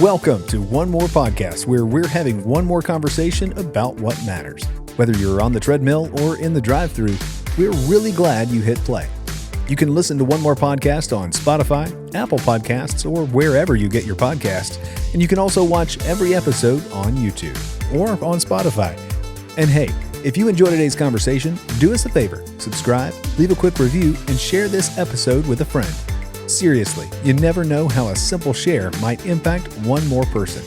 Welcome to One More Podcast, where we're having one more conversation about what matters. Whether you're on the treadmill or in the drive-thru, we're really glad you hit play. You can listen to One More Podcast on Spotify, Apple Podcasts, or wherever you get your podcasts. And you can also watch every episode on YouTube or on Spotify. And hey, if you enjoyed today's conversation, do us a favor, subscribe, leave a quick review, and share this episode with a friend. Seriously, you never know how a simple share might impact one more person.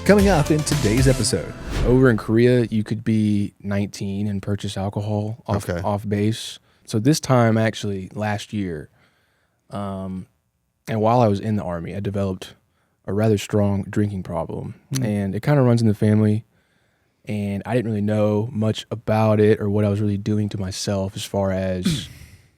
Coming up in today's episode. Over in Korea, you could be 19 and purchase alcohol off base. So this time, actually, last year, and while I was in the Army, I developed a rather strong drinking problem. And it kind of runs in the family. And I didn't really know much about it or what I was really doing to myself as far as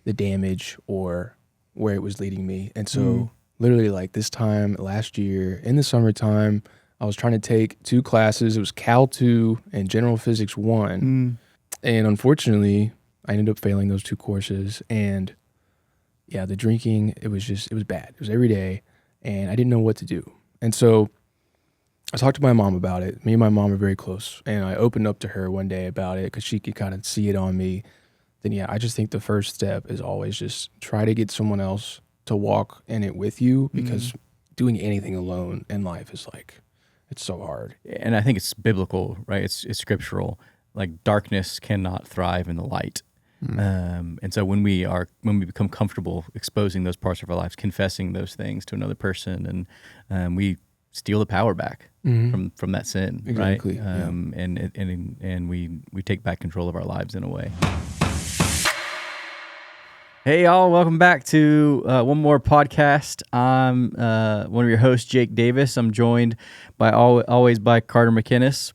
the damage or where it was leading me. And so literally like this time last year in the summertime, I was trying to take two classes. It was Cal 2 and General Physics 1. And unfortunately, I ended up failing those two courses. And yeah, the drinking, it was bad. It was every day. And I didn't know what to do. And so I talked to my mom about it. Me and my mom are very close. And I opened up to her one day about it because she could kind of see it on me. Then yeah, I just think the first step is always just try to get someone else to walk in it with you, because doing anything alone in life is like, it's so hard. And I think it's biblical, right? It's scriptural. Like darkness cannot thrive in the light. And so when we become comfortable exposing those parts of our lives, confessing those things to another person, and we steal the power back from that sin, exactly. right? And we take back control of our lives in a way. Hey y'all, welcome back to One More Podcast. I'm one of your hosts, Jake Davis. I'm joined by always by Carter McInnes.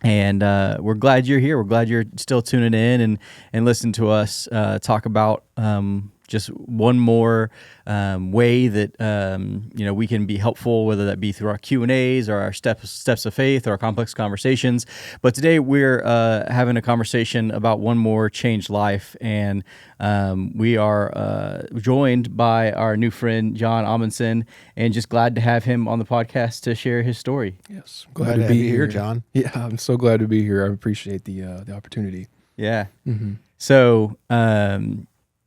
And we're glad you're here. We're glad you're still tuning in and listening to us talk about just one more way that we can be helpful, whether that be through our Q&As or our steps of faith or our complex conversations. But today we're having a conversation about one more changed life, and we are joined by our new friend John Amundsen, and just glad to have him on the podcast to share his story. Yes, glad to be here, John. Yeah, I'm so glad to be here. I appreciate the opportunity. Yeah. So.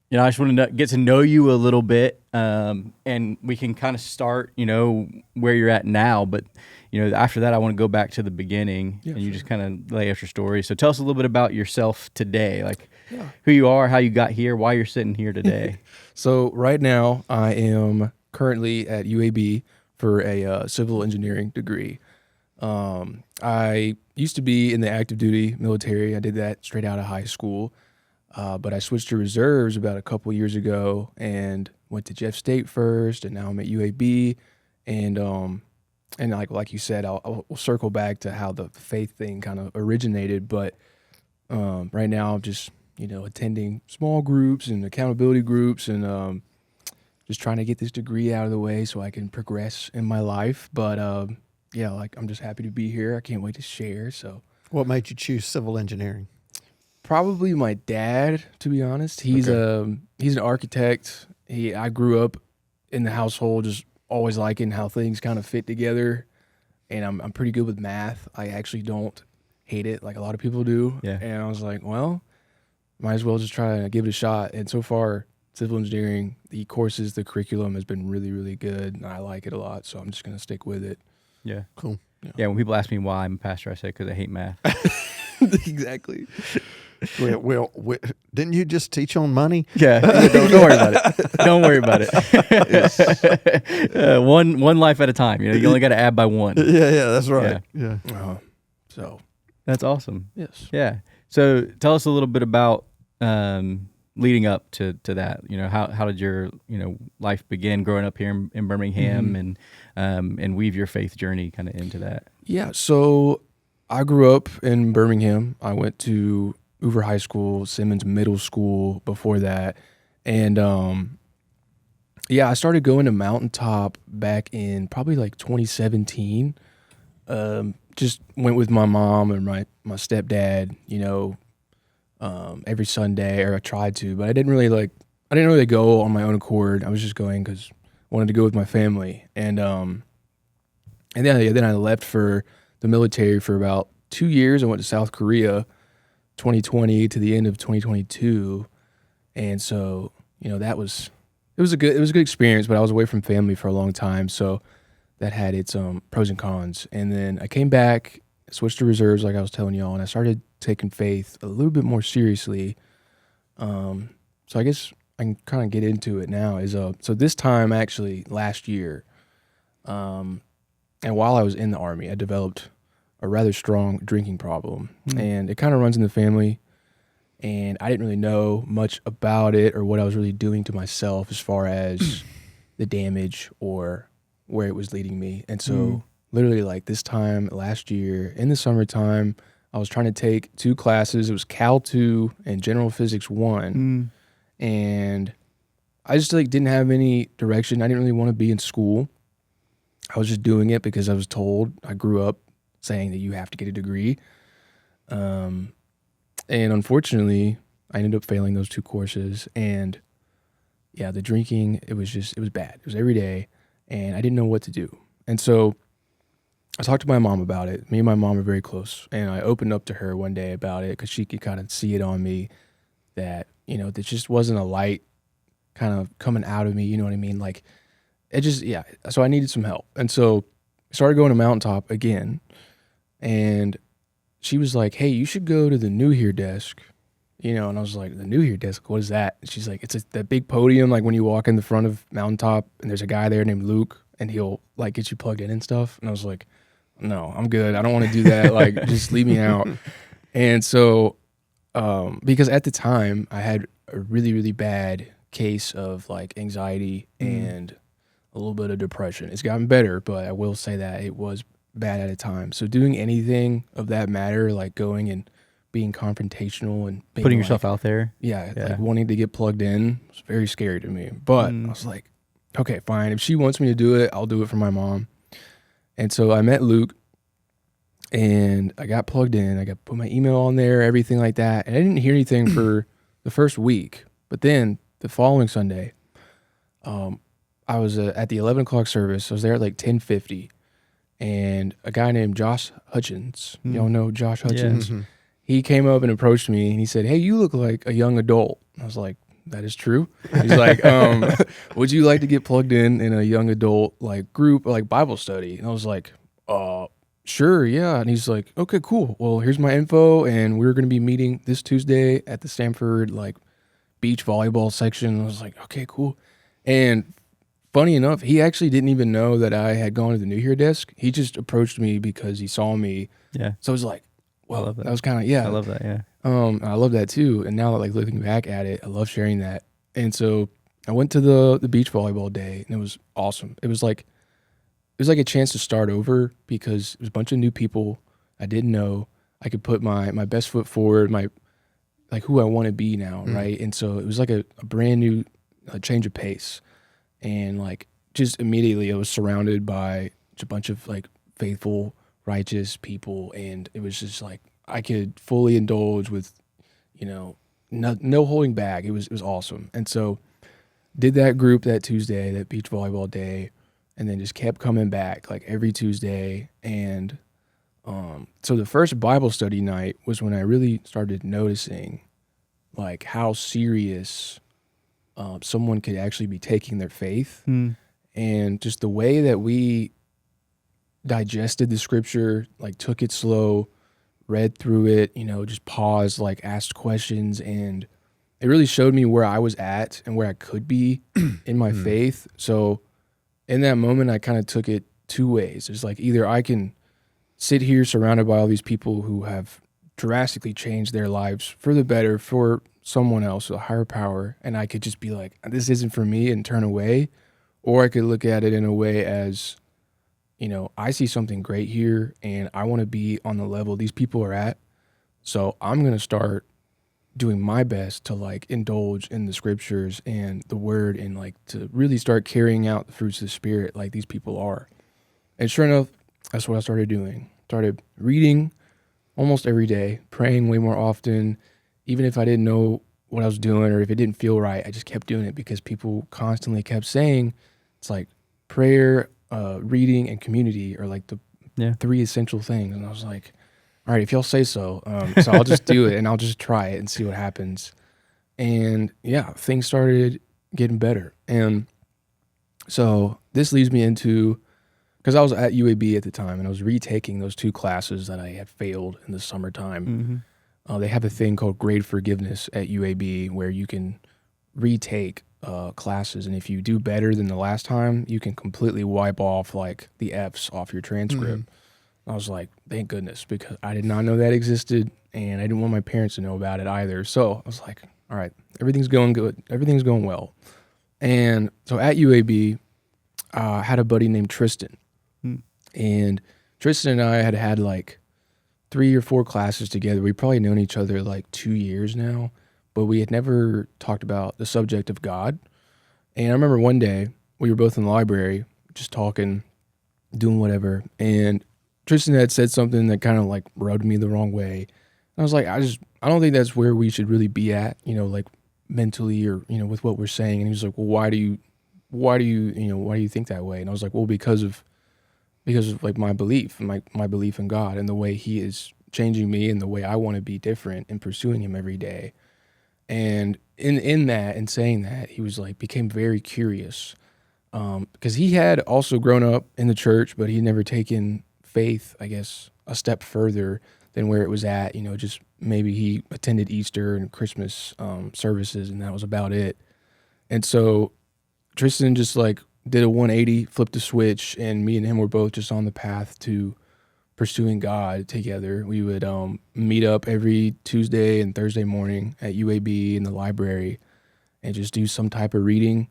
I just want to get to know you a little bit, and we can kind of start, where you're at now. But, after that, I want to go back to the beginning, and you just kind of lay out your story. So tell us a little bit about yourself today, like who you are, how you got here, why you're sitting here today. So right now, I am currently at UAB for a civil engineering degree. I used to be in the active duty military. I did that straight out of high school. But I switched to reserves about a couple years ago and went to Jeff State first, and now I'm at UAB. And like you said, I'll circle back to how the faith thing kind of originated. But right now I'm just attending small groups and accountability groups, and just trying to get this degree out of the way so I can progress in my life. But I'm just happy to be here. I can't wait to share. So, what made you choose civil engineering? Probably my dad, to be honest. He's an architect. I grew up in the household just always liking how things kind of fit together, and I'm pretty good with math. I actually don't hate it like a lot of people do. Yeah. And I was like, well, might as well just try to give it a shot. And so far, civil engineering, the courses, the curriculum has been really, really good, and I like it a lot. So I'm just gonna stick with it. Yeah. Cool. Yeah. When people ask me why I'm a pastor, I say because I hate math. Exactly. Well, didn't you just teach on money? Yeah, don't worry about it. Don't worry about it. One life at a time. You only got to add by one. Yeah, that's right. Yeah. So that's awesome. Yes. Yeah. So tell us a little bit about leading up to that. How did your life begin growing up here in Birmingham, and weave your faith journey kind of into that? Yeah. So I grew up in Birmingham. I went to Hoover High School, Simmons Middle School before that. And I started going to Mountaintop back in probably like 2017. Just went with my mom and my stepdad, every Sunday, or I tried to, but I didn't really go on my own accord. I was just going because I wanted to go with my family. And And then I left for the military for about 2 years. I went to South Korea, 2020 to the end of 2022, and so it was a good experience. But I was away from family for a long time, so that had its pros and cons. And then I came back, switched to reserves, like I was telling y'all, and I started taking faith a little bit more seriously. So I guess I can kind of get into it now. So this time actually last year, and while I was in the Army, I developed a rather strong drinking problem, and it kind of runs in the family. And I didn't really know much about it or what I was really doing to myself as far as the damage or where it was leading me. And so literally like this time last year in the summertime, I was trying to take 2 classes. It was Cal 2 and General Physics 1. And I just like didn't have any direction. I didn't really want to be in school. I was just doing it because I was told. I grew up saying that you have to get a degree. And unfortunately, I ended up failing those 2 courses. And yeah, the drinking, it was bad. It was every day, and I didn't know what to do. And so I talked to my mom about it. Me and my mom are very close, and I opened up to her one day about it because she could kind of see it on me that, there just wasn't a light kind of coming out of me, you know what I mean? Like, it just, yeah. So I needed some help. And so I started going to Mountaintop again, and she was like, hey, you should go to the New Here desk, and I was like, the New Here desk, what is that? And she's like, it's that big podium, like when you walk in the front of Mountaintop, and there's a guy there named Luke, and he'll like get you plugged in and stuff. And I was like, no, I'm good. I don't want to do that. Like, just leave me out. And so, because at the time I had a really, really bad case of like anxiety and a little bit of depression. It's gotten better, but I will say that it was bad at a time. So doing anything of that matter, like going and being confrontational and being putting yourself out there. Yeah, like wanting to get plugged in was very scary to me. But I was like, okay, fine. If she wants me to do it, I'll do it for my mom. And so I met Luke, and I got plugged in. I got put my email on there, everything like that. And I didn't hear anything for the first week. But then the following Sunday, I was at the 11 o'clock service. I was there at like 10:50. And a guy named Josh Hutchins, y'all know Josh Hutchins? Yeah. He came up and approached me, and he said, hey, you look like a young adult. I was like, that is true. He's like, would you like to get plugged in a young adult like group, like Bible study? And I was like, sure, yeah. And he's like, okay, cool. Well, here's my info, and we're going to be meeting this Tuesday at the Stanford like beach volleyball section. I was like, okay, cool. And funny enough, he actually didn't even know that I had gone to the New Here desk. He just approached me because he saw me. Yeah. So I was like, well, that was kind of, yeah. I love that, yeah. I love that too. And now like looking back at it, I love sharing that. And so I went to the beach volleyball day, and it was awesome. It was like a chance to start over because it was a bunch of new people I didn't know. I could put my best foot forward, like who I want to be now, right? And so it was like a brand new change of pace. And like just immediately I was surrounded by a bunch of like faithful, righteous people, and it was just like I could fully indulge with, no holding back. It was awesome. And so did that group that Tuesday, that beach volleyball day, and then just kept coming back like every Tuesday. And so the first Bible study night was when I really started noticing like how serious someone could actually be taking their faith, and just the way that we digested the scripture, like took it slow, read through it, just paused, like asked questions, and it really showed me where I was at and where I could be in my faith. So in that moment, I kind of took it 2 ways. It's like either I can sit here surrounded by all these people who have drastically changed their lives for the better for someone else, a higher power, and I could just be like, this isn't for me and turn away. Or I could look at it in a way as, I see something great here and I want to be on the level these people are at. So I'm going to start doing my best to like indulge in the scriptures and the word and like to really start carrying out the fruits of the Spirit like these people are. And sure enough, that's what I started doing. Started reading almost every day, praying way more often. Even if I didn't know what I was doing or if it didn't feel right, I just kept doing it because people constantly kept saying, it's like prayer reading and community are like the three essential things. And I was like, all right, if y'all say so. So I'll just do it and I'll just try it and see what happens. And yeah, things started getting better. And so this leads me into, because I was at UAB at the time and I was retaking those 2 classes that I had failed in the summertime. They have a thing called grade forgiveness at UAB where you can retake classes, and if you do better than the last time, you can completely wipe off like the F's off your transcript. I was like, thank goodness, because I did not know that existed and I didn't want my parents to know about it either. So I was like, all right, everything's going good. Everything's going well. And so at UAB, I had a buddy named Tristan. And Tristan and I had like 3 or 4 classes together. We've probably known each other like 2 years now, but we had never talked about the subject of God. And I remember one day we were both in the library just talking, doing whatever. And Tristan had said something that kind of like rubbed me the wrong way. And I was like, I don't think that's where we should really be at, like mentally or, with what we're saying. And he was like, well, why do you think that way? And I was like, well, because of like my belief in God and the way he is changing me and the way I want to be different and pursuing him every day. And in that and saying that, he was like, became very curious because he had also grown up in the church, but he'd never taken faith, I guess, a step further than where it was at. Just maybe he attended Easter and Christmas services and that was about it. And so Tristan just like did a 180, flipped a switch, and me and him were both just on the path to pursuing God together. We would meet up every Tuesday and Thursday morning at UAB in the library and just do some type of reading,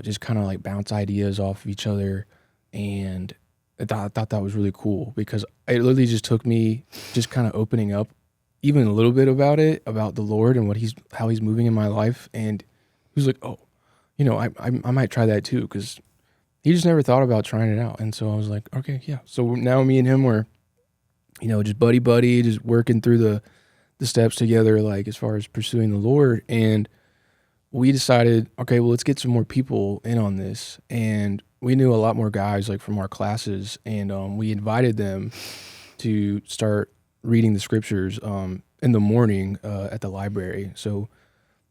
just kind of like bounce ideas off of each other. And I thought that was really cool because it literally just took me just kind of opening up even a little bit about the Lord and how he's moving in my life. And he was like, oh, I might try that too, because he just never thought about trying it out. And so I was like, okay, yeah. So now me and him were, just buddy, just working through the steps together, like as far as pursuing the Lord. And we decided, okay, well, let's get some more people in on this. And we knew a lot more guys like from our classes, and we invited them to start reading the scriptures in the morning at the library. So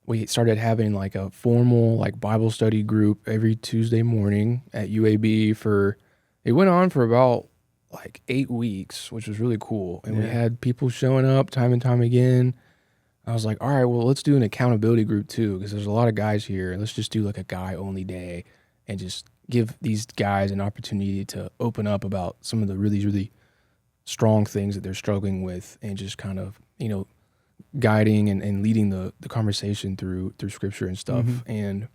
we started having like a formal like Bible study group every Tuesday morning at UAB it went on for about like 8 weeks, which was really cool. And we had people showing up time and time again. I was like, all right, well, let's do an accountability group too, because there's a lot of guys here. Let's just do like a guy only day and just give these guys an opportunity to open up about some of the really, really strong things that they're struggling with, and just kind of, guiding and leading the conversation through scripture and stuff. And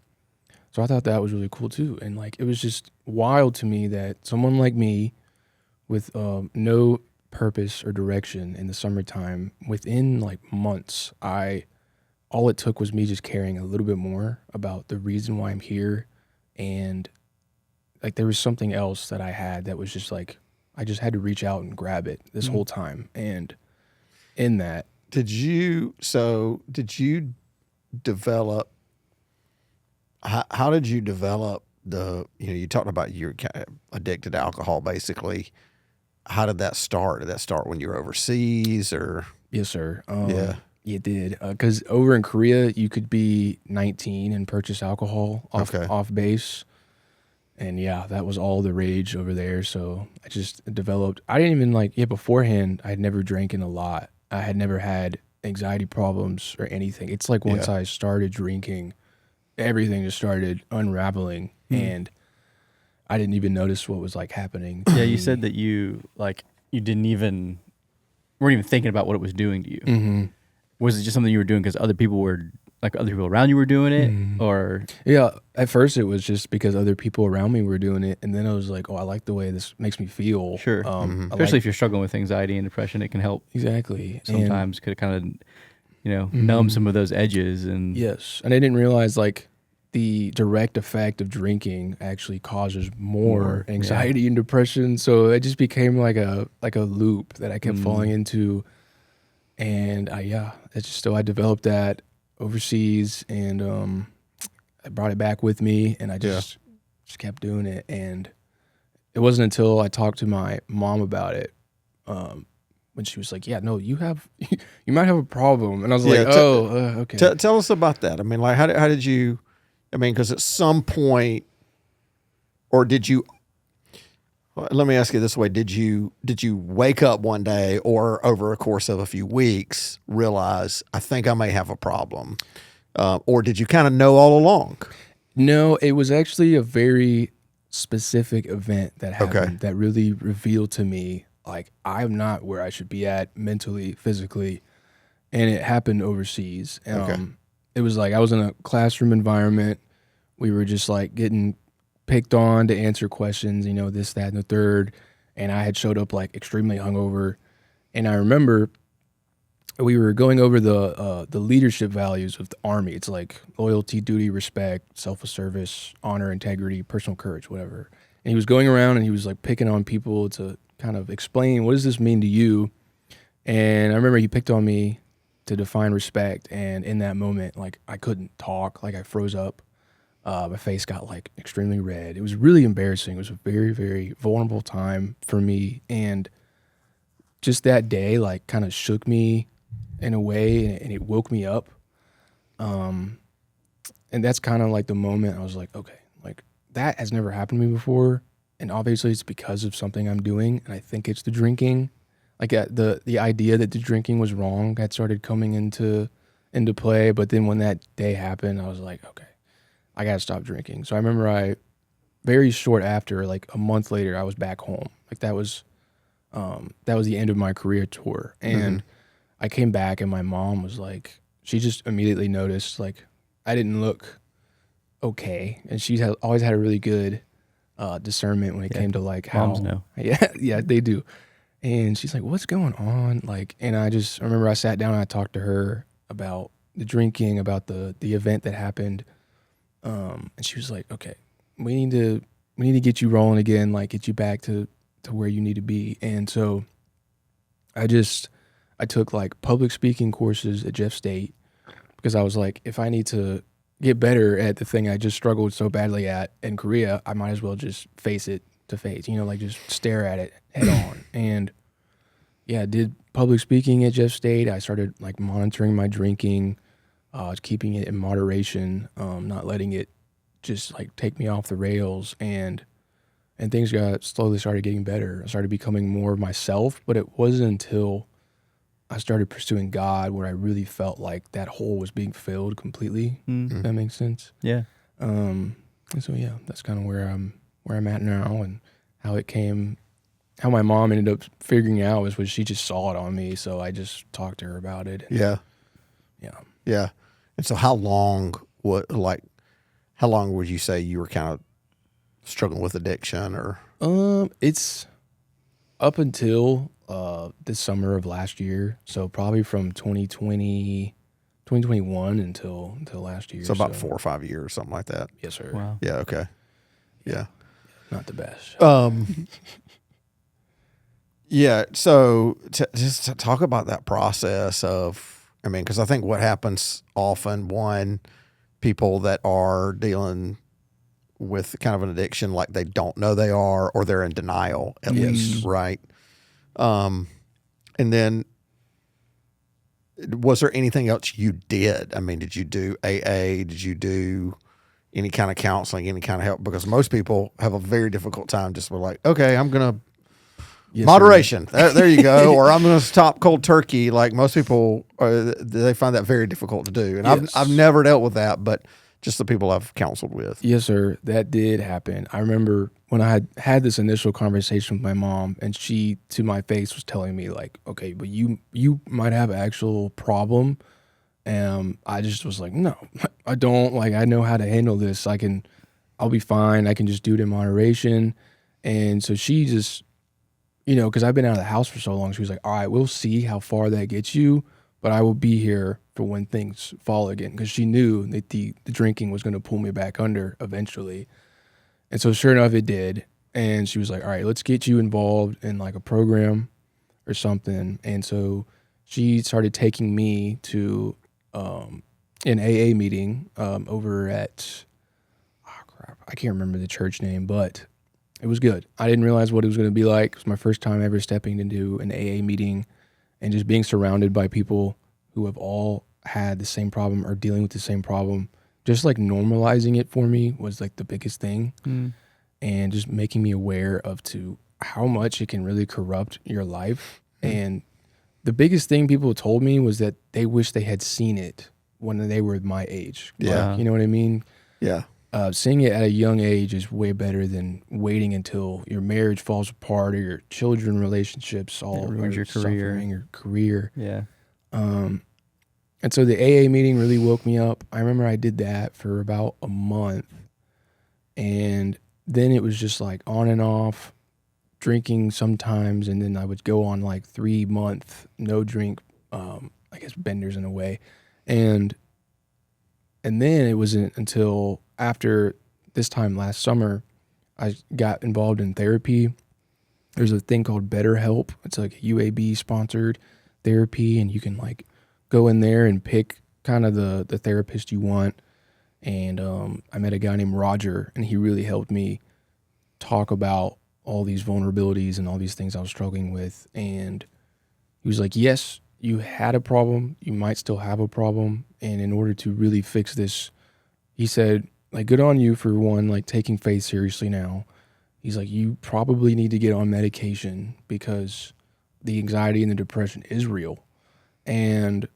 so I thought that was really cool too. And like, it was just wild to me that someone like me with no purpose or direction in the summertime, within like months, all it took was me just caring a little bit more about the reason why I'm here. And like, there was something else that I had that was just like, I just had to reach out and grab it this whole time. And in that, Did you develop, how did you develop you talked about you're addicted to alcohol, basically. How did that start? Did that start when you were overseas or? Yes, sir. Yeah. It did. Because over in Korea, you could be 19 and purchase alcohol off base. And yeah, that was all the rage over there. So I just developed, I didn't even beforehand, I had never drank in a lot. I had never had anxiety problems or anything. It's like once I started drinking, everything just started unraveling, and I didn't even notice what was like happening. Yeah, you said that you weren't even thinking about what it was doing to you. Mm-hmm. Was it just something you were doing because other people around you were doing it, or? Yeah, at first it was just because other people around me were doing it, and then I was like, oh, I like the way this makes me feel. Sure. Especially if you're struggling with anxiety and depression, it can help. Exactly. Sometimes could kind of, numb some of those edges. And yes, and I didn't realize like the direct effect of drinking actually causes more anxiety and depression. So it just became like a loop that I kept falling into, and I developed that overseas, and I brought it back with me, and I just kept doing it. And it wasn't until I talked to my mom about it, when she was like, "Yeah, no, you might have a problem," and I was like, "Okay." Tell us about that. I mean, like, how did you? I mean, because at some point, or did you? Let me ask you this way: Did you wake up one day, or over a course of a few weeks, realize I think I may have a problem, or did you kind of know all along? No, it was actually a very specific event that happened that really revealed to me, like, I'm not where I should be at mentally, physically, and it happened overseas. It was like I was in a classroom environment. We were just like getting picked on to answer questions, this, that, and the third, and I had showed up like extremely hungover. And I remember we were going over the leadership values of the Army. It's like loyalty, duty, respect, self-service, honor, integrity, personal courage, whatever. And he was going around and he was like picking on people to kind of explain, what does this mean to you? And I remember he picked on me to define respect. And in that moment, like, I couldn't talk, like I froze up. My face got like extremely red. It was really embarrassing. It was a very, very vulnerable time for me. And just that day, like, kind of shook me in a way, and it woke me up. And that's kind of like the moment I was like, okay, like, that has never happened to me before. And obviously it's because of something I'm doing. And I think it's the drinking. Like, the idea that the drinking was wrong had started coming into play. But then when that day happened, I was like, okay, I got to stop drinking. So I remember very short after, like a month later, I was back home. Like, that was the end of my career tour. And I came back and my mom was like, she just immediately noticed, like, I didn't look okay. And she always had a really good discernment when it came to like how. Moms know. Yeah, they do. And she's like, what's going on? Like, and I remember I sat down and I talked to her about the drinking, about the event that happened. And she was like, okay, we need to get you rolling again, like get you back to where you need to be. And so I took like public speaking courses at Jeff State, because I was like, if I need to get better at the thing I just struggled so badly at in Korea, I might as well just face it to face, like just stare at it head on. And yeah, I did public speaking at Jeff State. I started like monitoring my drinking, keeping it in moderation, not letting it just like take me off the rails, and things slowly started getting better. I started becoming more of myself, but it wasn't until I started pursuing God where I really felt like that hole was being filled completely. If that makes sense. Yeah. And so yeah, that's kind of where I'm at now, and how it came. How my mom ended up figuring it out was she just saw it on me, so I just talked to her about it. Yeah. And so how long would you say you were kind of struggling with addiction, or? It's up until this summer of last year. So probably from 2021 until last year. So about 4 or 5 years, something like that. Yes, sir. Wow. Yeah. Okay. Yeah. Not the best. Yeah. So just to talk about that process of, I mean, because I think what happens often, one, people that are dealing with kind of an addiction, like they don't know they are, or they're in denial at least, right? And then, was there anything else you did? I mean, did you do AA? Did you do any kind of counseling, any kind of help? Because most people have a very difficult time just with like, okay, I'm going to moderation. There you go. Or I'm going to stop cold turkey. Like most people, they find that very difficult to do. And I've never dealt with that, but just the people I've counseled with. Yes, sir. That did happen. I remember when I had this initial conversation with my mom, and she, to my face, was telling me like, okay, but you might have an actual problem. And I just was like, no, I don't. Like, I know how to handle this. I'll be fine. I can just do it in moderation. And so she just, because I've been out of the house for so long, she was like, all right, we'll see how far that gets you, but I will be here for when things fall again. Because she knew that the drinking was going to pull me back under eventually. And so sure enough, it did. And she was like, all right, let's get you involved in like a program or something. And so she started taking me to an AA meeting over at, I can't remember the church name, but It was good. I didn't realize what it was going to be like. It was my first time ever stepping into an AA meeting and just being surrounded by people who have all had the same problem or dealing with the same problem. Just like normalizing it for me was like the biggest thing. And just making me aware of how much it can really corrupt your life. And the biggest thing people told me was that they wish they had seen it when they were my age. Yeah. Like, you know what I mean? Yeah. Seeing it at a young age is way better than waiting until your marriage falls apart or your children relationships all ruins your career. Yeah. And so the AA meeting really woke me up. I remember I did that for about a month, and then it was just like on and off, drinking sometimes, and then I would go on like 3-month no drink, I guess benders in a way, and then it wasn't until after this time last summer, I got involved in therapy. There's a thing called BetterHelp. It's like UAB sponsored therapy, and you can like go in there and pick kind of the therapist you want. And I met a guy named Roger, and he really helped me talk about all these vulnerabilities and all these things I was struggling with. And he was like, yes, you had a problem. You might still have a problem. And in order to really fix this, he said, like, good on you for one, like taking faith seriously now. He's like, you probably need to get on medication because the anxiety and the depression is real. And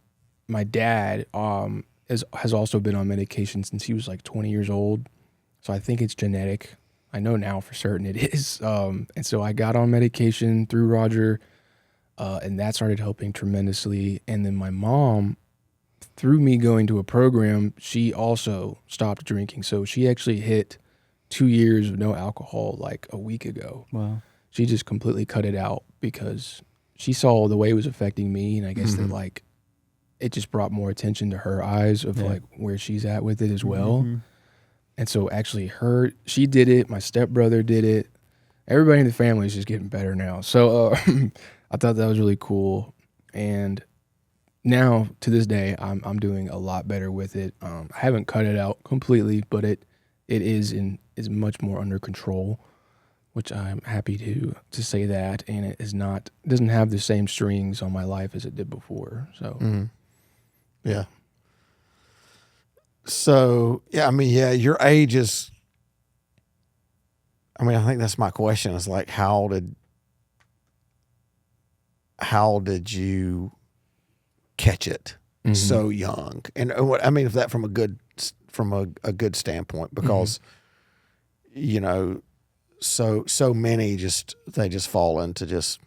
my dad has also been on medication since he was like 20 years old. So I think it's genetic. I know now for certain it is. And so I got on medication through Roger, and that started helping tremendously. And then my mom, through me going to a program, she also stopped drinking. So she actually hit 2 years of no alcohol like a week ago. Wow. She just completely cut it out because she saw the way it was affecting me. And I guess that like it just brought more attention to her eyes of like where she's at with it as well. And so actually she did it. My stepbrother did it. Everybody in the family is just getting better now. So I thought that was really cool. And now to this day, I'm doing a lot better with it. I haven't cut it out completely, but it is much more under control, which I'm happy to say that. And it doesn't have the same strings on my life as it did before. So yeah. So yeah, I mean, your age is. I mean, I think that's my question. Is like, how did you catch it so young? And what I mean, if that from a good standpoint, because you know, so many they just fall into just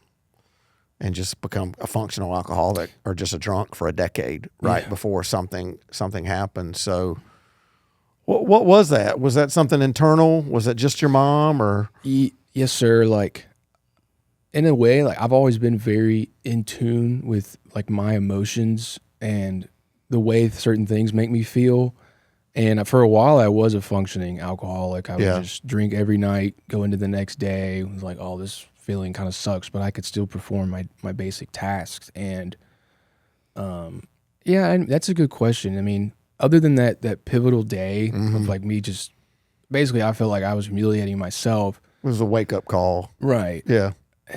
become a functional alcoholic or just a drunk for a decade before something happened. So what was that? Was that something internal? Was it just your mom or? Yes, sir. Like in a way, like I've always been very in tune with like my emotions and the way certain things make me feel. And for a while I was a functioning alcoholic. I would just drink every night, go into the next day. It was like, oh, this feeling kind of sucks, but I could still perform my basic tasks. And and that's a good question. I mean, other than that pivotal day of like me just basically, I felt like I was humiliating myself. It was a wake up call. Right. Yeah.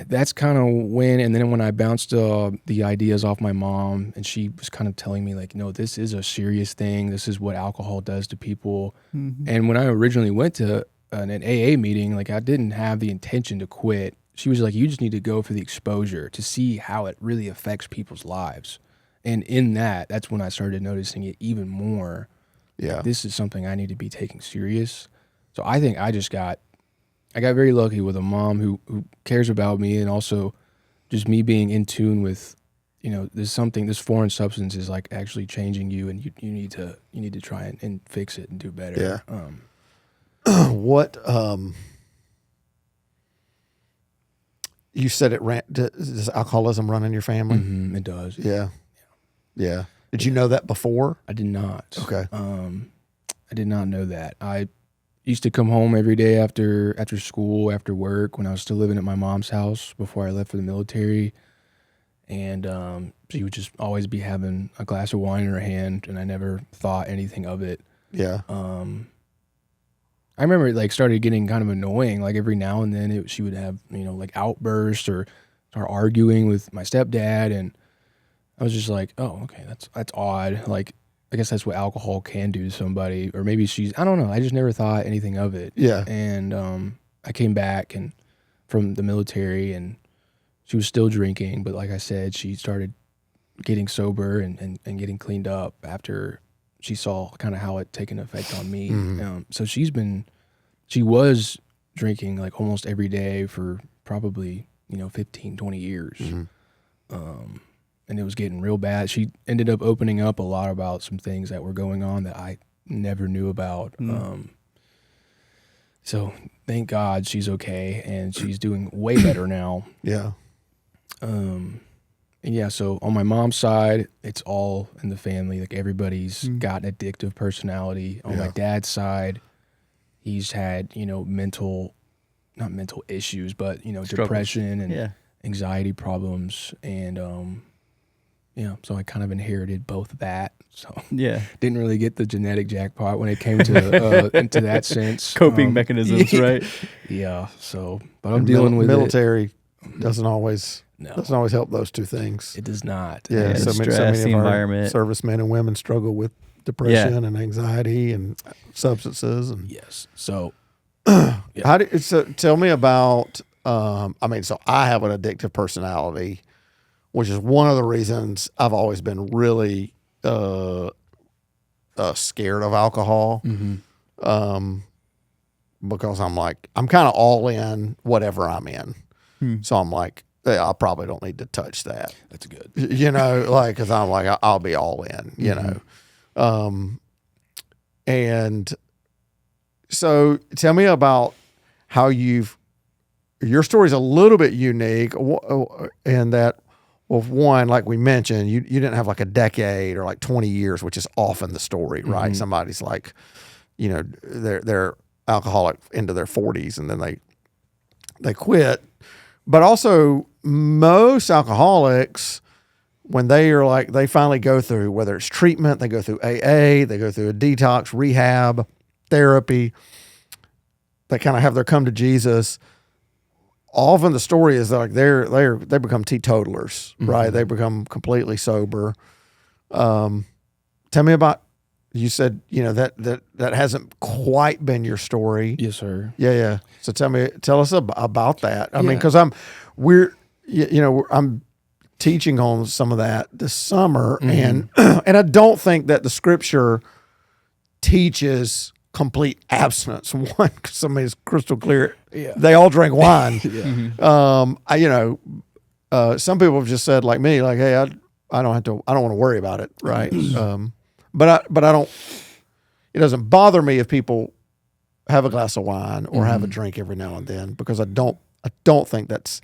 That's kind of and then when I bounced the ideas off my mom, and she was kind of telling me like, no, this is a serious thing. This is what alcohol does to people. And when I originally went to an AA meeting, like I didn't have the intention to quit. She was like, you just need to go for the exposure to see how it really affects people's lives. And in that's when I started noticing it even more. Yeah. Like, this is something I need to be taking serious. So I think I got very lucky with a mom who cares about me, and also just me being in tune with, you know, this foreign substance is like actually changing you, and you need to try and fix it and do better. Yeah. What you said it ran? Does alcoholism run in your family? It does. Yeah. Yeah. Did you know that before? I did not. Okay. I did not know that. I used to come home every day after school, after work, when I was still living at my mom's house before I left for the military. And she would just always be having a glass of wine in her hand, and I never thought anything of it. Yeah. I remember it like started getting kind of annoying. Like every now and then she would have, like outbursts or start arguing with my stepdad. And I was just like, oh, okay, that's odd. Like, I guess that's what alcohol can do to somebody. Or maybe I don't know. I just never thought anything of it. Yeah. And I came back from the military, and she was still drinking. But like I said, she started getting sober and getting cleaned up after she saw kind of how it taken effect on me. Mm-hmm. So she was drinking like almost every day for probably, 15, 20 years. Mm-hmm. And it was getting real bad. She ended up opening up a lot about some things that were going on that I never knew about. So thank God she's okay, and she's doing way better now. Yeah. And yeah, so on my mom's side, it's all in the family. Like everybody's got an addictive personality. On my dad's side, he's had, not mental issues, but, depression and anxiety problems. And, so I kind of inherited both of that. So didn't really get the genetic jackpot when it came to into that sense. Coping mechanisms, right? Yeah. So, but I'm dealing with military doesn't always help those two things. It does not. Yeah, so many of our environment. Servicemen and women struggle with depression and anxiety and substances. And yes. So, so tell me about. So I have an addictive personality, which is one of the reasons I've always been really scared of alcohol. Because I'm kind of all in whatever I'm in. So I'm like, I probably don't need to touch that. That's good. Because I'm like, I'll be all in, and so tell me about how your story's a little bit unique in that, well, one, like we mentioned, you didn't have like a decade or like 20 years, which is often the story, right? Somebody's like, they're alcoholic into their 40s and then they quit. But also most alcoholics, when they finally go through, whether it's treatment, they go through AA, they go through a detox, rehab, therapy, they kind of have their come to Jesus. Often the story is like they become teetotalers, right? They become completely sober. Tell me about, you said, that hasn't quite been your story. Yes, sir. Yeah. So tell us about that. I mean, because I'm teaching on some of that this summer, and I don't think that the scripture teaches complete abstinence. One, because somebody's crystal clear. Yeah. They all drink wine. Some people have just said, like me, like, hey, I don't want to worry about it, right? But I don't. It doesn't bother me if people have a glass of wine or have a drink every now and then, because I don't think that's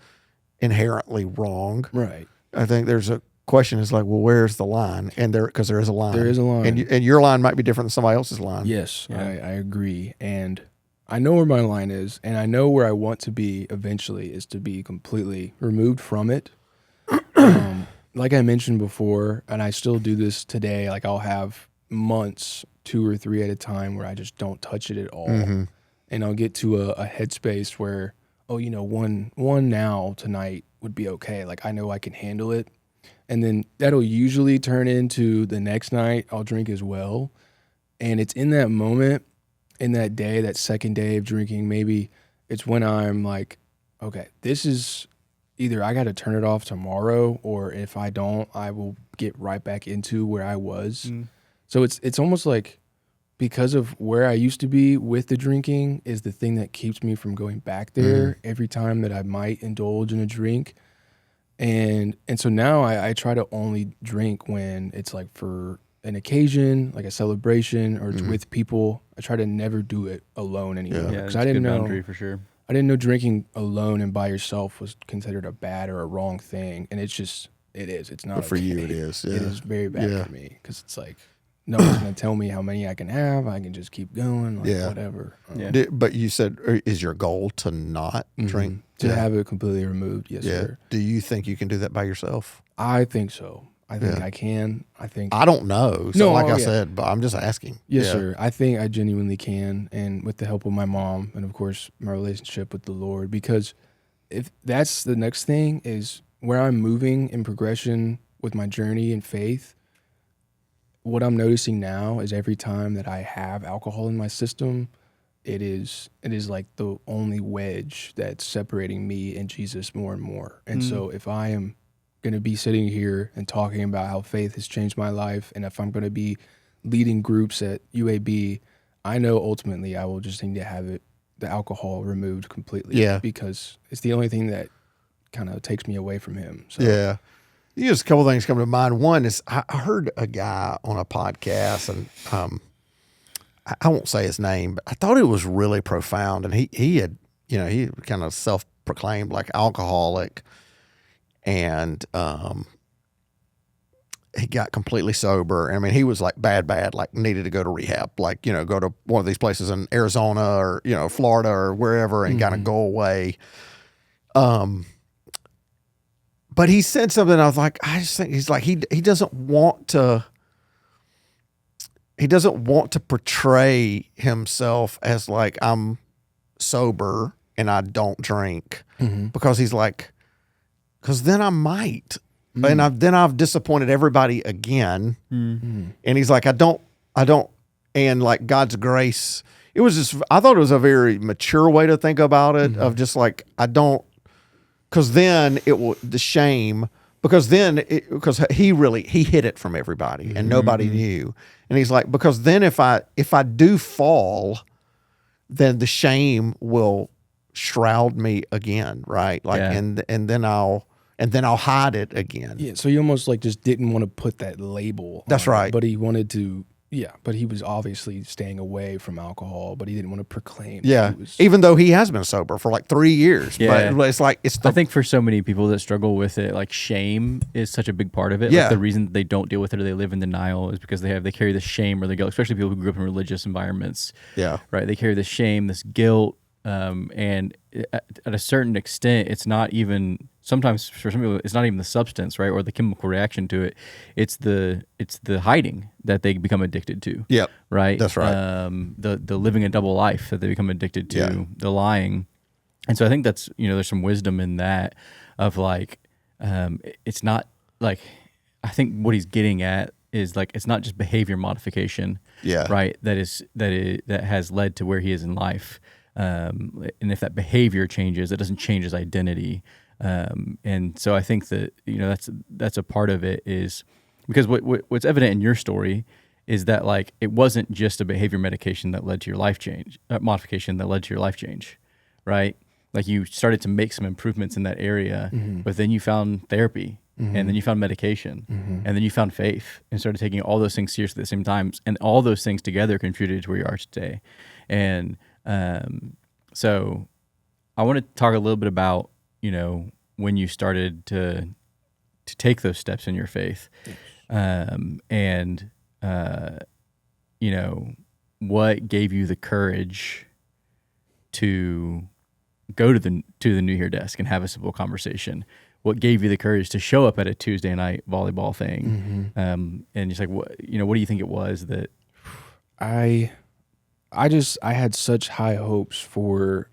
inherently wrong. Right. I think there's a question is like, well, where's the line? And because there is a line. There is a line. And your line might be different than somebody else's line. Yes, I agree. And I know where my line is, and I know where I want to be eventually is to be completely removed from it. Like I mentioned before, and I still do this today, like I'll have months, 2 or 3 at a time, where I just don't touch it at all. And I'll get to a headspace where, one now tonight would be okay. Like I know I can handle it. And then that'll usually turn into the next night I'll drink as well. And it's in that moment, in that day, that second day of drinking, maybe it's when I'm like, okay, this is either I got to turn it off tomorrow, or if I don't, I will get right back into where I was. So it's almost like, because of where I used to be with the drinking is the thing that keeps me from going back there every time that I might indulge in a drink. And so now I try to only drink when it's like for an occasion, like a celebration, or it's with people. I try to never do it alone anymore. Yeah, that's a good boundary for sure. I didn't know drinking alone and by yourself was considered a bad or a wrong thing. And it's is. It's not. But for you, it is. Yeah. It is very bad for me, because it's like, no one's going to tell me how many I can have. I can just keep going, whatever. But you said, is your goal to not drink? To have it completely removed, yes, sir. Do you think you can do that by yourself? I think so. I think I can. I don't know. So I said, but I'm just asking. Yes, sir. I think I genuinely can, and with the help of my mom, and of course my relationship with the Lord. Because if that's the next thing is where I'm moving in progression with my journey in faith. What I'm noticing now is every time that I have alcohol in my system, it is like the only wedge that's separating me and Jesus more and more. And so if I am going to be sitting here and talking about how faith has changed my life, and if I'm going to be leading groups at UAB, I know ultimately I will just need to have the alcohol removed completely. Yeah. Because it's the only thing that kind of takes me away from him. So. Yeah. Just a couple of things come to mind. One is I heard a guy on a podcast, and I won't say his name, but I thought it was really profound. And he had, he kind of self-proclaimed like alcoholic, and he got completely sober. I mean, he was like bad, like needed to go to rehab, like, go to one of these places in Arizona or, Florida or wherever and kind of go away. But he said something, I was like, I just think he's like, he doesn't want to portray himself as like, I'm sober and I don't drink, because he's like, because then I might, and I've disappointed everybody again. And he's like, I don't, and like God's grace, it was just, I thought it was a very mature way to think about it, of just like, I don't, because then it will, the shame, because he hid it from everybody and nobody knew. And he's like, because then if I do fall, then the shame will shroud me again, right? Like, and then I'll hide it again. Yeah. So he almost like just didn't want to put that label. That's right. But he wanted to. Yeah, but he was obviously staying away from alcohol, but he didn't want to proclaim. Yeah, even though he has been sober for like 3 years. Yeah. But it's like, I think for so many people that struggle with it, like shame is such a big part of it. Yeah. Like the reason they don't deal with it or they live in denial is because they carry the shame or the guilt, especially people who grew up in religious environments. Yeah. Right. They carry the shame, this guilt, and at a certain extent, it's not even, sometimes for some people, it's not even the substance, right, or the chemical reaction to it. It's the hiding that they become addicted to. Yep. Right. That's right. The living a double life that they become addicted to. Yeah. The lying, and so I think that's, there's some wisdom in that of like, it's not like, I think what he's getting at is like, it's not just behavior modification. Yeah. Right. That has led to where he is in life. And if that behavior changes, it doesn't change his identity. And so I think that, that's a part of it, is because what's evident in your story is that like, it wasn't just a behavior medication that led to your life change, modification that led to your life change, right? Like you started to make some improvements in that area, but then you found therapy, and then you found medication, and then you found faith, and started taking all those things seriously at the same time. And all those things together contributed to where you are today. And so I want to talk a little bit about, when you started to take those steps in your faith, and what gave you the courage to go to the New Year desk and have a simple conversation. What gave you the courage to show up at a Tuesday night volleyball thing? And just like, what do you think it was that I had such high hopes for,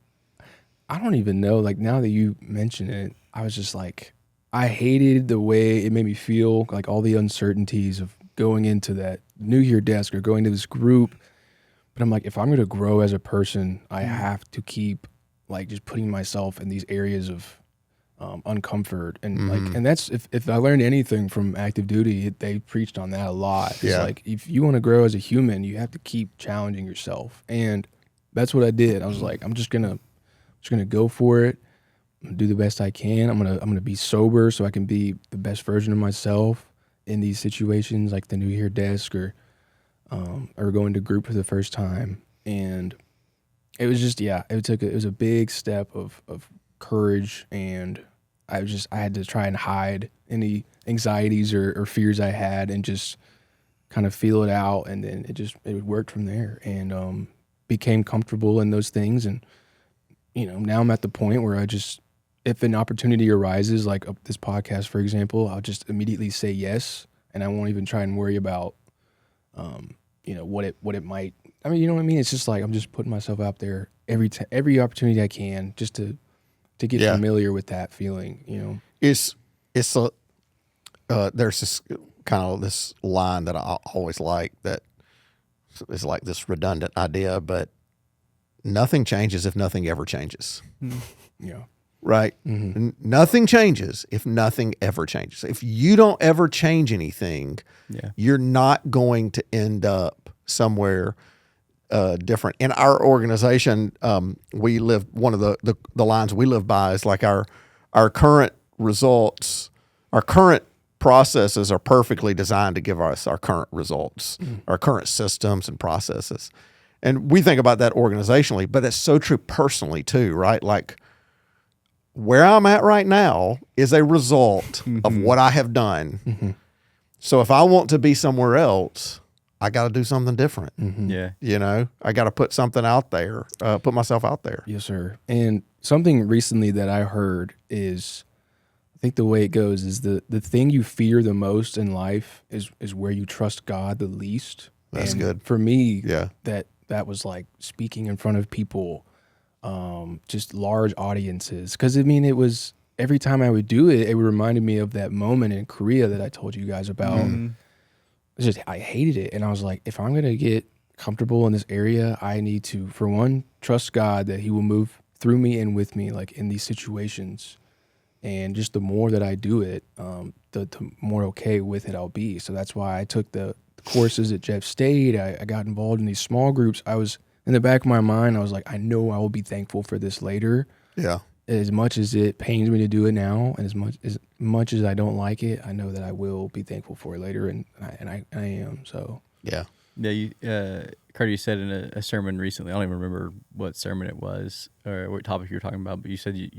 I don't even know, like now that you mention it, I was just like, I hated the way it made me feel, like all the uncertainties of going into that New Year desk or going to this group. But I'm like, if I'm going to grow as a person, I have to keep like just putting myself in these areas of uncomfort. And like, and that's, if I learned anything from active duty, they preached on that a lot. It's like, if you want to grow as a human, you have to keep challenging yourself. And that's what I did. I was like, I'm just gonna go for it. I'm gonna do the best I can. I'm gonna be sober so I can be the best version of myself in these situations, like the New Year desk or going to group for the first time. And it was just, it was a big step of courage, and I had to try and hide any anxieties or fears I had and just kind of feel it out, and then it worked from there, and became comfortable in those things. And now I'm at the point where if an opportunity arises, like this podcast, for example, I'll just immediately say yes, and I won't even try and worry about, what it might. I mean, you know what I mean? It's just like I'm just putting myself out there every opportunity I can, just to get familiar with that feeling. It's there's this kind of this line that I always like that is like this redundant idea, but nothing changes if nothing ever changes. Yeah. Right? Mm-hmm. Nothing changes if nothing ever changes. If you don't ever change anything, you're not going to end up somewhere different. In our organization, we live, one of the lines we live by is like our current results, our current processes are perfectly designed to give us our current results, our current systems and processes. And we think about that organizationally, but that's so true personally too, right? Like, where I'm at right now is a result of what I have done. Mm-hmm. So if I want to be somewhere else, I got to do something different. Mm-hmm. Yeah. I got to put something out there, put myself out there. Yes, sir. And something recently that I heard is, I think the way it goes is the thing you fear the most in life is where you trust God the least. That's and good. For me, that was like speaking in front of people, just large audiences. Because, I mean, it was every time I would do it, it reminded me of that moment in Korea that I told you guys about. Mm-hmm. I hated it. And I was like, if I'm going to get comfortable in this area, I need to, for one, trust God that he will move through me and with me, like in these situations. And just the more that I do it, the more okay with it I'll be. So that's why I took the courses at Jeff State. I got involved in these small groups. I was, in the back of my mind, I was like, I know I will be thankful for this later. Yeah. As much as it pains me to do it now, and as much as I don't like it, I know that I will be thankful for it later, and I am. So yeah. You, Carter, you said in a sermon recently, I don't even remember what sermon it was or what topic you were talking about, but you said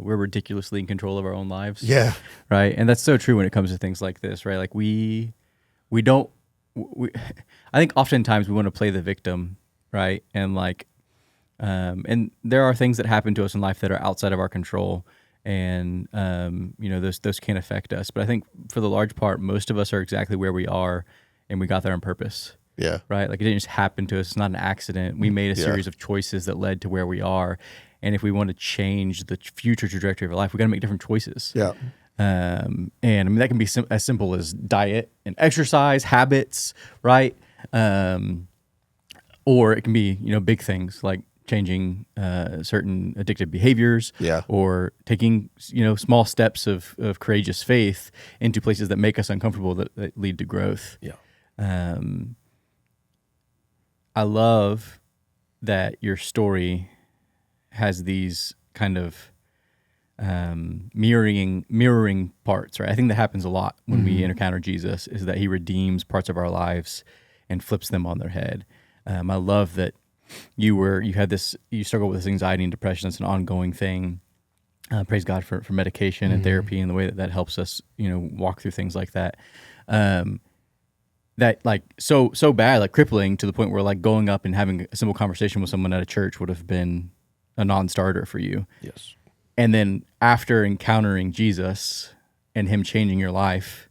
we're ridiculously in control of our own lives. Yeah. Right. And that's so true when it comes to things like this, right? Like we don't, I think oftentimes we want to play the victim, right? And like, and there are things that happen to us in life that are outside of our control, and those can't affect us. But I think for the large part, most of us are exactly where we are, and we got there on purpose. Yeah. Right? Like it didn't just happen to us. It's not an accident. We made a series of choices that led to where we are. And if we want to change the future trajectory of our life, we got to make different choices. Yeah. And I mean, that can be as simple as diet and exercise habits, right? Or it can be, big things like changing certain addictive behaviors, or taking, small steps of courageous faith into places that make us uncomfortable that lead to growth. Yeah. I love that your story has these kind of mirroring parts, right? I think that happens a lot when we encounter Jesus, is that he redeems parts of our lives and flips them on their head. I love that you struggle with this anxiety and depression. It's an ongoing thing. Praise God for medication and therapy and the way that helps us, walk through things like that. That like so bad, like crippling to the point where like going up and having a simple conversation with someone at a church would have been a non-starter for you. Yes. And then after encountering Jesus and him changing your life,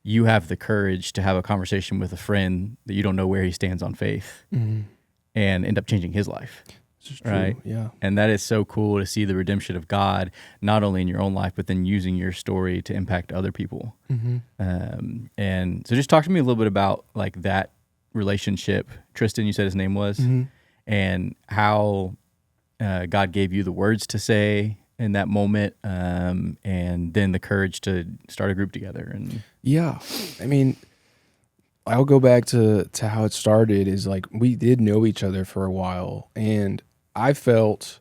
you have the courage to have a conversation with a friend that you don't know where he stands on faith, and end up changing his life. This is true. Right? Yeah. And that is so cool to see the redemption of God, not only in your own life, but then using your story to impact other people. And so just talk to me a little bit about like that relationship. Tristan, you said his name was, and how God gave you the words to say in that moment, and then the courage to start a group together. And yeah, I mean, I'll go back to how it started. Is like we did know each other for a while, and I think,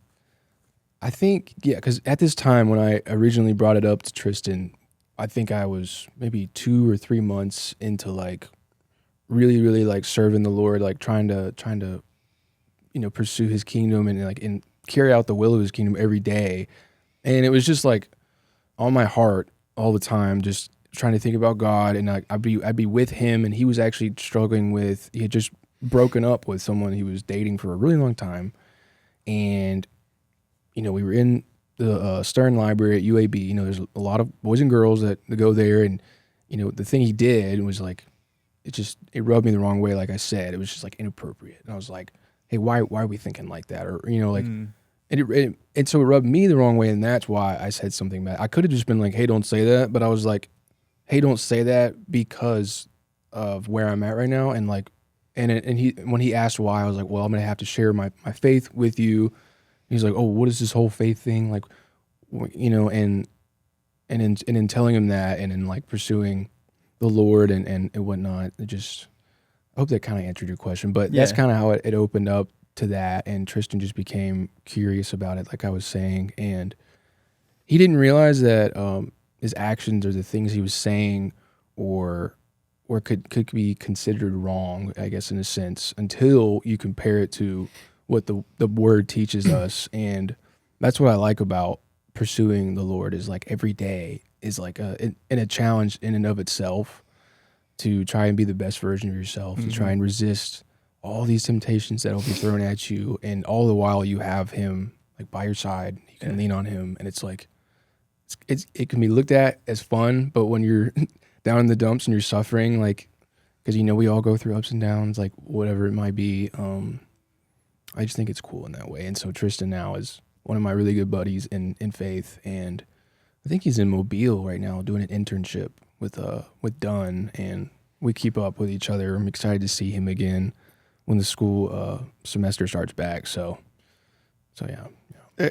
because at this time when I originally brought it up to Tristan, I think I was maybe 2 or 3 months into like really, really like serving the Lord, like trying to pursue his kingdom and carry out the will of his kingdom every day. And it was just like on my heart all the time, just trying to think about God. And I'd be with him, and he was actually struggling with, he had just broken up with someone he was dating for a really long time. And, we were in the Stern Library at UAB. You know, there's a lot of boys and girls that go there, and you know, the thing he did was like, it rubbed me the wrong way. Like I said, it was just like inappropriate, and I was like, hey, why are we thinking like that? Or you know, like, and so it rubbed me the wrong way, and that's why I said something bad. I could have just been like, hey, don't say that, but I was like, hey, don't say that because of where I'm at right now, and like, when he asked why, I was like, well, I'm gonna have to share my faith with you. He's like, oh, what is this whole faith thing? Like, you know, and in telling him that, and in like pursuing the Lord and whatnot, I hope that kind of answered your question. But that's kind of how it opened up to that, and Tristan just became curious about it, like I was saying, and he didn't realize that his actions or the things he was saying or could be considered wrong, I guess, in a sense, until you compare it to what the word teaches us. And that's what I like about pursuing the Lord, is like every day is like a challenge in and of itself, to try and be the best version of yourself, to try and resist all these temptations that will be thrown at you, and all the while you have him like by your side, you can lean on him, and it's like it can be looked at as fun, but when you're down in the dumps and you're suffering, like, because you know we all go through ups and downs, like whatever it might be, I just think it's cool in that way. And so Tristan now is one of my really good buddies in faith, and I think he's in Mobile right now doing an internship with Dunn, and we keep up with each other. I'm excited to see him again when the school semester starts back. So yeah.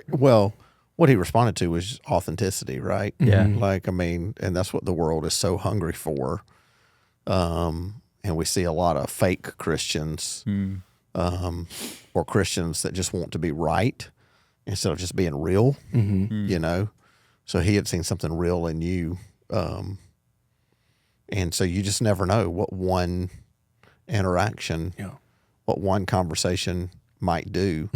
Well, what he responded to was authenticity, right? Yeah. Like, I mean, and that's what the world is so hungry for. And we see a lot of fake Christians, or Christians that just want to be right instead of just being real, you know? So he had seen something real in you. And so you just never know what one interaction, what one conversation might do.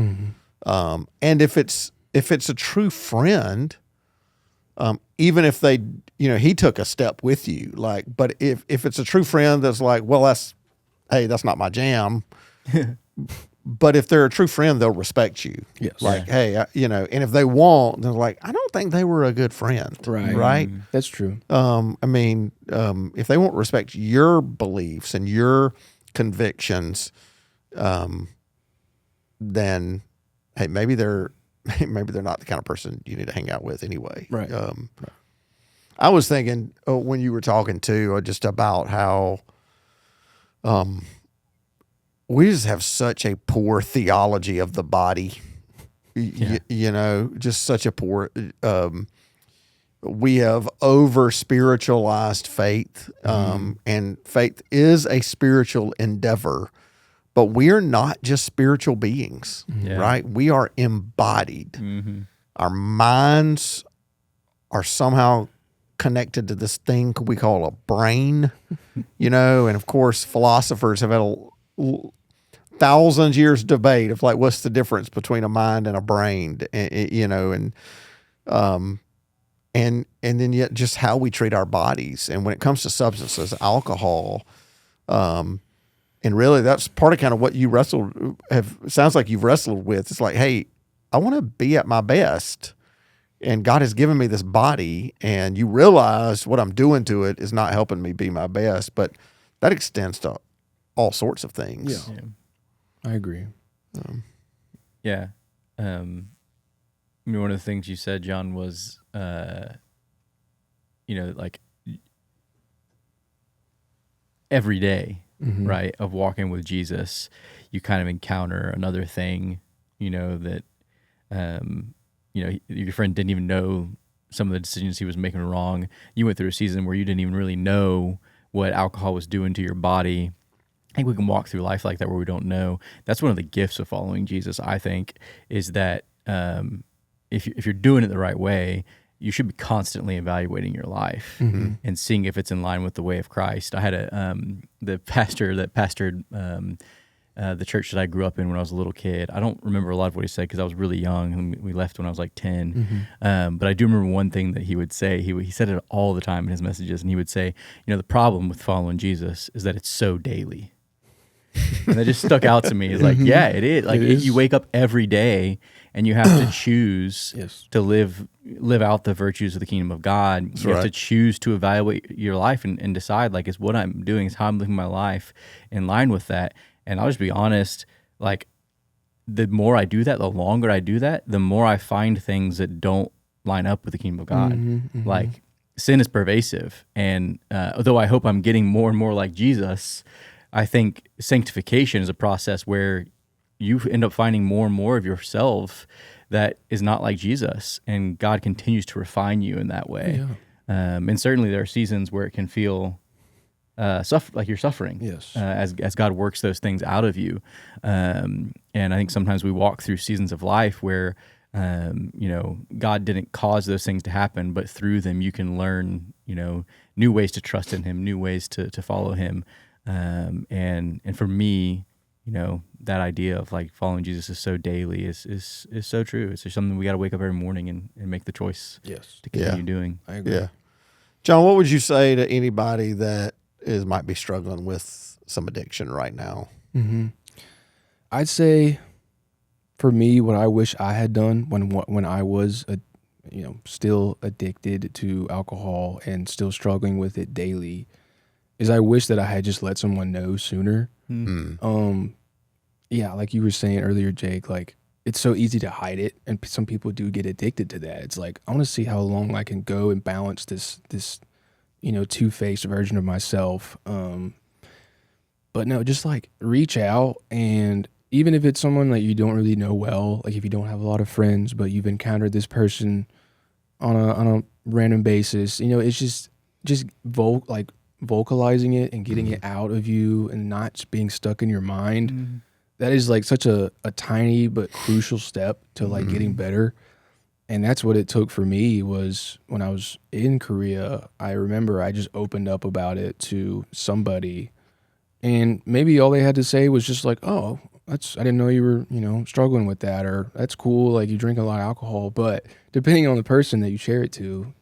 And if it's a true friend, even if they, you know, he took a step with you, like, but if it's a true friend that's like, well, that's not my jam. But if they're a true friend, they'll respect you. Yes. Like, hey, you know, and if they won't, they're like, I don't think they were a good friend. Right. That's true. I mean, if they won't respect your beliefs and your convictions, then, hey, maybe they're not the kind of person you need to hang out with anyway. Right. I was thinking when you were talking too, just about how, we just have such a poor theology of the body, you know, just such a poor, we have over spiritualized faith, and faith is a spiritual endeavor, but we are not just spiritual beings, right? We are embodied. Our minds are somehow connected to this thing we call a brain, you know, and of course philosophers have had thousands of years debate of like, what's the difference between a mind and a brain, you know, and then yet just how we treat our bodies. And when it comes to substances, alcohol, and really that's part of kind of what you sounds like you've wrestled with. It's like, hey, I want to be at my best, and God has given me this body, and you realize what I'm doing to it is not helping me be my best, but that extends to all sorts of things. Yeah. I agree. Yeah. I mean, one of the things you said, John, was, you know, like every day, right, of walking with Jesus, you kind of encounter another thing, you know, that, you know, your friend didn't even know some of the decisions he was making wrong. You went through a season where you didn't even really know what alcohol was doing to your body. I think we can walk through life like that where we don't know. That's one of the gifts of following Jesus, I think, is that if you're doing it the right way, you should be constantly evaluating your life and seeing if it's in line with the way of Christ. I had the pastor that pastored the church that I grew up in when I was a little kid. I don't remember a lot of what he said because I was really young, and we left when I was like 10. But I do remember one thing that he would say. He said it all the time in his messages, and he would say, you know, the problem with following Jesus is that it's so daily. And that just stuck out to me. It's like, yeah, it is. Like you wake up every day and you have to choose to live out the virtues of the kingdom of God. You have to choose to evaluate your life and decide, like, is what I'm doing, is how I'm living my life in line with that. And I'll just be honest, like, the more I do that, the longer I do that, the more I find things that don't line up with the kingdom of God. Like, sin is pervasive. And although I hope I'm getting more and more like Jesus, I think sanctification is a process where you end up finding more and more of yourself that is not like Jesus, and God continues to refine you in that way. And certainly there are seasons where it can feel like you're suffering as God works those things out of you. And I think sometimes we walk through seasons of life where God didn't cause those things to happen, but through them you can learn, new ways to trust in Him, new ways to follow Him. And for me, that idea of like following Jesus is so daily is so true. It's just something we got to wake up every morning and make the choice to continue doing. I agree. Yeah. John, what would you say to anybody that might be struggling with some addiction right now? I'd say, for me, what I wish I had done when I was still addicted to alcohol and still struggling with it daily is I wish that I had just let someone know sooner. Like you were saying earlier, Jake, like, it's so easy to hide it, and some people do get addicted to that. It's like, I want to see how long I can go and balance this two-faced version of myself. But no, just like reach out, and even if it's someone that you don't really know well, like if you don't have a lot of friends, but you've encountered this person on a random basis, it's just vocalizing it and getting it out of you and not just being stuck in your mind. That is like such a tiny but crucial step to like getting better. And that's what it took for me. Was when I was in Korea, I remember I just opened up about it to somebody, and maybe all they had to say was just like, oh, I didn't know you were, struggling with that, or that's cool, like you drink a lot of alcohol. But depending on the person that you share it to,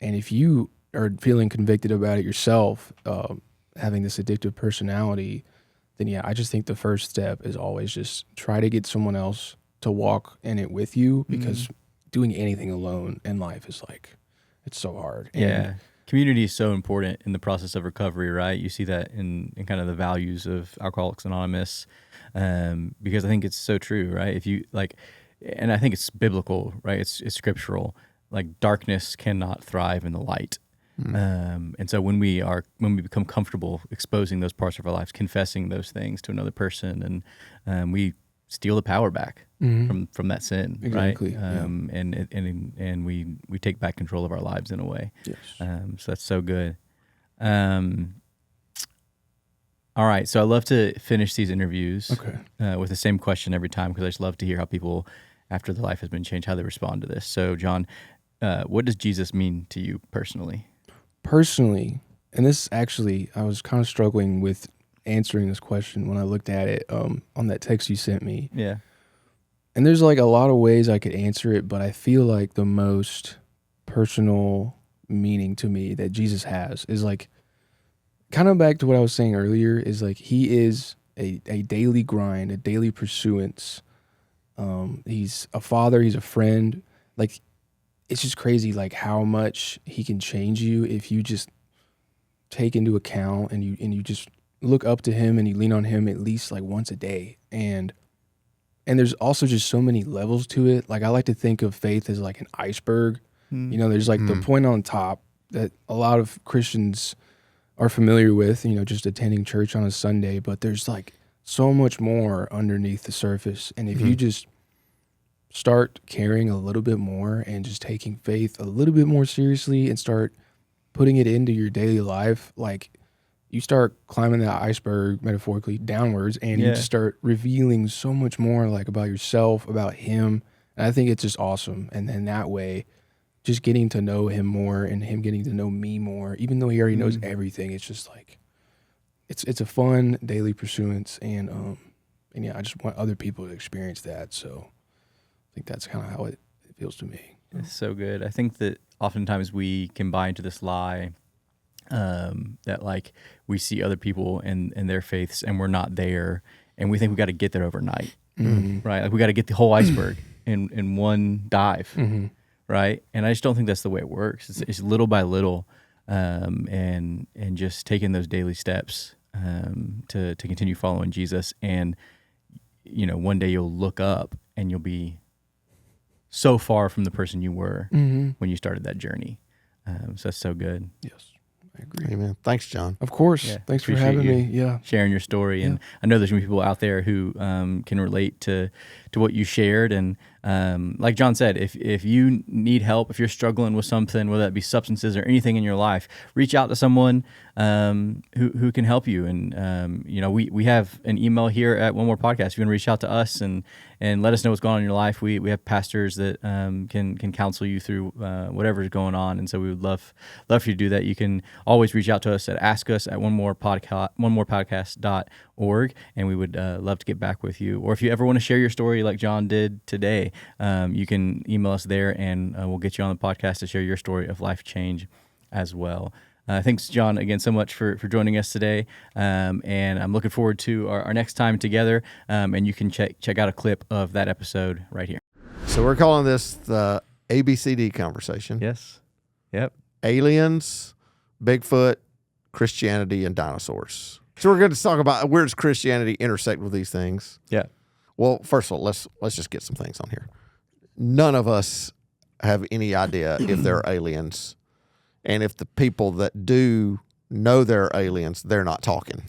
and if you are feeling convicted about it yourself, having this addictive personality, then I just think the first step is always just try to get someone else to walk in it with you, because doing anything alone in life is like, it's so hard. And community is so important in the process of recovery, right? You see that in kind of the values of Alcoholics Anonymous, because I think it's so true, right? If you like, and I think it's biblical, right? It's scriptural. Like, darkness cannot thrive in the light. And so when we become comfortable exposing those parts of our lives, confessing those things to another person, and we steal the power back from that sin, exactly. right? And we take back control of our lives in a way. Yes. So that's so good. All right, so I love to finish these interviews with the same question every time, because I just love to hear how people, after their life has been changed, how they respond to this. So, John, what does Jesus mean to you personally? Personally, and this actually, I was kind of struggling with answering this question when I looked at it on that text you sent me. Yeah. And there's like a lot of ways I could answer it, but I feel like the most personal meaning to me that Jesus has is like, kind of back to what I was saying earlier, is like he is a daily grind, a daily pursuance. He's a father, he's a friend. Like, it's just crazy like how much he can change you if you just take into account and you just look up to him and you lean on him at least like once a day. And there's also just so many levels to it. Like, I like to think of faith as like an iceberg. There's like the point on top that a lot of Christians are familiar with, just attending church on a Sunday, but there's like so much more underneath the surface. And if you just start caring a little bit more and just taking faith a little bit more seriously and start putting it into your daily life, like, you start climbing that iceberg metaphorically downwards, and you just start revealing so much more like about yourself, about him. And I think it's just awesome. And then that way, just getting to know him more and him getting to know me more, even though he already knows everything, it's just like, it's a fun daily pursuance. And I just want other people to experience that. So I think that's kind of how it feels to me. It's so good. I think that oftentimes we can buy into this lie that like we see other people and their faiths and we're not there, and we think we got to get there overnight, right? Like we got to get the whole iceberg in one dive, right? And I just don't think that's the way it works. It's little by little, and just taking those daily steps to continue following Jesus. And one day you'll look up and you'll be so far from the person you were when you started that journey. So that's so good. Yes, I agree. Amen. Thanks, John. Of course. Yeah, thanks for having me. Yeah, sharing your story, and I know there's gonna be people out there who can relate to what you shared. And like John said, if you need help, if you're struggling with something, whether that be substances or anything in your life, reach out to someone who can help you. And we have an email here at One More Podcast. If you want to reach out to us and let us know what's going on in your life, we have pastors that can counsel you through whatever's going on. And so we would love for you to do that. You can always reach out to us at askus@onemorepodcast.org, and we would love to get back with you. Or if you ever want to share your story like John did today, you can email us there, and we'll get you on the podcast to share your story of life change as well. Thanks, John, again so much for joining us today, and I'm looking forward to our next time together, and you can check out a clip of that episode right here. So we're calling this the ABCD conversation. Yes. Yep. Aliens, Bigfoot, Christianity, and dinosaurs. So we're going to talk about where does Christianity intersect with these things. Yeah. Well, first of all, let's just get some things on here. None of us have any idea if they're aliens. And if the people that do know they're aliens, they're not talking.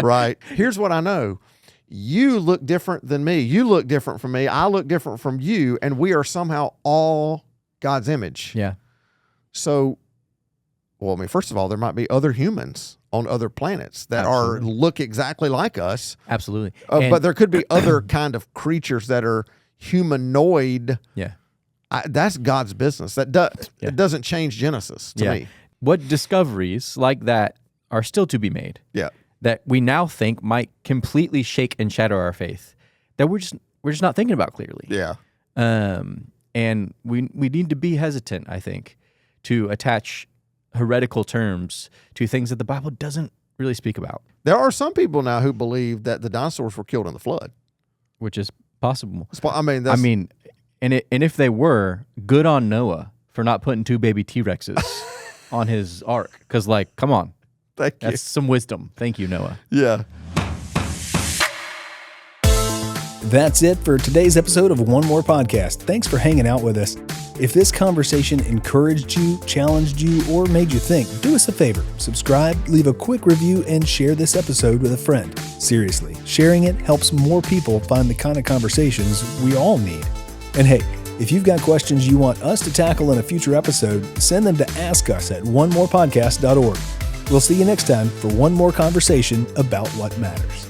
Right? Here's what I know. You look different than me. You look different from me. I look different from you. And we are somehow all God's image. Yeah. So, first of all, there might be other humans on other planets that look exactly like us. Absolutely. But there could be other kind of creatures that are humanoid. Yeah. That's God's business. It doesn't change Genesis to me. What discoveries like that are still to be made? Yeah. That we now think might completely shake and shatter our faith. That we're just not thinking about clearly. Yeah. And we need to be hesitant, I think, to attach heretical terms to things that the Bible doesn't really speak about. There are some people now who believe that the dinosaurs were killed in the flood, which is possible. And if they were, good on Noah for not putting 2 baby T-Rexes on his ark. Because, come on. That's some wisdom. Thank you, Noah. Yeah. That's it for today's episode of One More Podcast. Thanks for hanging out with us. If this conversation encouraged you, challenged you, or made you think, do us a favor. Subscribe, leave a quick review, and share this episode with a friend. Seriously, sharing it helps more people find the kind of conversations we all need. And hey, if you've got questions you want us to tackle in a future episode, send them to askus@onemorepodcast.org. We'll see you next time for one more conversation about what matters.